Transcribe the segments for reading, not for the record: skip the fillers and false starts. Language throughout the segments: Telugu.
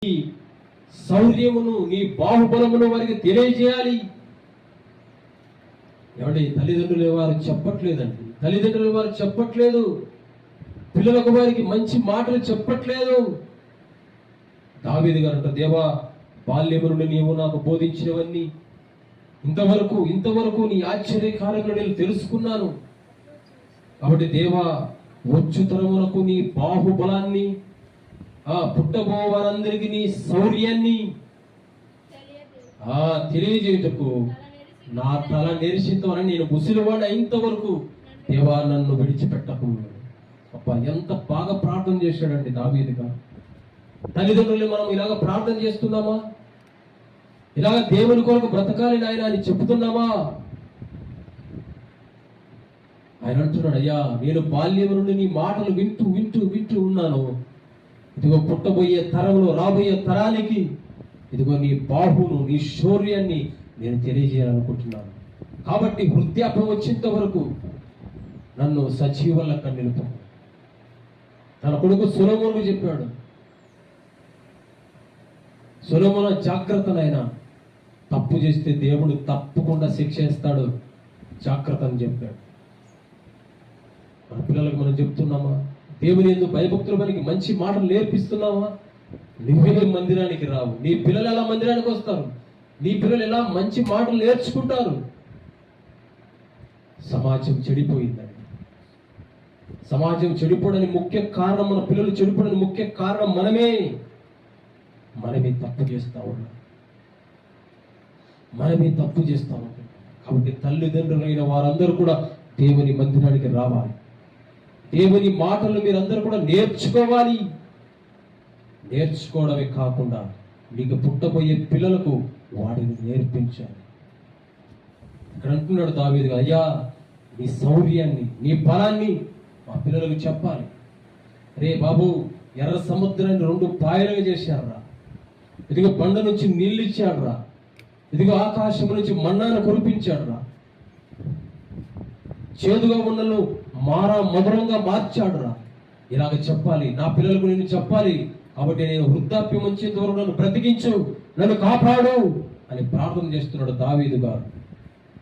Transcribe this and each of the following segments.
నీ శౌర్యమును నీ బాహుబలమును వారికి తెలియజేయాలి. ఏమండి, తల్లిదండ్రులు వారు చెప్పట్లేదండి. తల్లిదండ్రులు వారు చెప్పట్లేదు. పిల్లలకు వారికి మంచి మాటలు చెప్పట్లేదు. దావీదు గారు, దేవా, బాల్యము నుండి నీవు నాకు బోధించినవన్నీ ఇంతవరకు నీ ఆశ్చర్యకార్యములు నేను తెలుసుకున్నాను. కాబట్టి దేవా, వచ్చు తరములకు నీ బాహుబలాన్ని, పుట్టబో వారందరికీ నీ శౌర్యాన్ని తెలియజేయుటకు నా తల నెరిసితమని నేను ముసిలివాడు అయినంతవరకు దేవా నన్ను విడిచిపెట్టకు. అబ్బా, ఎంత బాగా ప్రార్థన చేశాడండి దావీదు గారు. తల్లిదండ్రులు మనం ఇలాగ ప్రార్థన చేస్తున్నామా? ఇలాగ దేవుని కొరకు బ్రతకాలి నాయన అని చెప్తున్నామా? ఆయన అంటున్నాడు, అయ్యా, నేను బాల్యం నుండి నీ మాటలు వింటూ వింటూ వింటూ ఉన్నాను. ఇదిగో పుట్టబోయే తరంలో, రాబోయే తరానికి ఇదిగో నీ బాహును, నీ శౌర్యాన్ని నేను తెలియజేయాలనుకుంటున్నాను. కాబట్టి వృద్ధాప్యం వచ్చేంత వరకు నన్ను సజీవులక నిలుపు. తన కొడుకు సొలొమోనుకు చెప్పాడు, సొలొమోను, జాగ్రత్తనైనా, తప్పు చేస్తే దేవుడు తప్పకుండా శిక్షిస్తాడు, జాగ్రత్త అని చెప్పాడు. మన పిల్లలకు మనం చెప్తున్నామా? దేవుని యందు భయభక్తుల మనకి మంచి మాటలు నేర్పిస్తున్నావా? నువ్వే మందిరానికి రావు, నీ పిల్లలు ఎలా మందిరానికి వస్తారు? నీ పిల్లలు ఎలా మంచి మాటలు నేర్చుకుంటారు? సమాజం చెడిపోయిందండి. సమాజం చెడిపోవడానికి ముఖ్య కారణం, మన పిల్లలు చెడిపోవడానికి ముఖ్య కారణం మనమే తప్పు చేస్తా ఉన్నాం. మనమే తప్పు చేస్తా ఉన్నాం. కాబట్టి తల్లిదండ్రులైన వారందరూ కూడా దేవుని మందిరానికి రావాలి. దేవుని మాటలు మీరందరూ కూడా నేర్చుకోవాలి. నేర్చుకోవడమే కాకుండా మీకు పుట్టబోయే పిల్లలకు వాటిని నేర్పించాలి. ఇక్కడ అంటున్నాడు దావీదు, అయ్యా, నీ శౌర్యాన్ని, నీ బలాన్ని మా పిల్లలకు చెప్పాలి. రే బాబు, ఎర్ర సముద్రాన్ని 2 పాయలుగా చేశాడురా. ఇదిగో బండ నుంచి నీళ్ళు ఇచ్చాడురా. ఇదిగో ఆకాశం నుంచి మన్నాను కురిపించాడురా. చేదుగా ఉన్నను మధురంగా మార్చాడురా. ఇలాగ చెప్పాలి, నా పిల్లలకు నేను చెప్పాలి. కాబట్టి నేను వృద్ధాప్యం వచ్చేంత వరకు నన్ను బ్రతికించు, నన్ను కాపాడు అని ప్రార్థన చేస్తున్నాడు దావీదు గారు.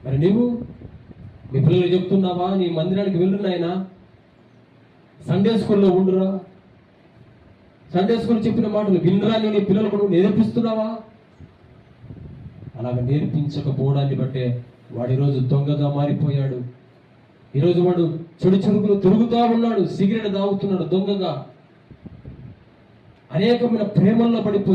మరి నీవు మీ పిల్లలు చెప్తున్నావా? నీ మందిరానికి వెళ్ళున్నాయనా, సండే స్కూల్లో ఉండురా, సండే స్కూల్ చెప్పిన మాటలు వినరా, నీ పిల్లలకు నువ్వు నేర్పిస్తున్నావా? అలాగ నేర్పించకపోవడాన్ని బట్టే వాడు ఈరోజు దొంగగా మారిపోయాడు. ఈరోజు వాడు చెడు చెడుకులు తిరుగుతా ఉన్నాడు, సిగరెట్ తాగుతున్నాడు దొంగగా, అనేకమైన ప్రేమల్లో పడిపోయి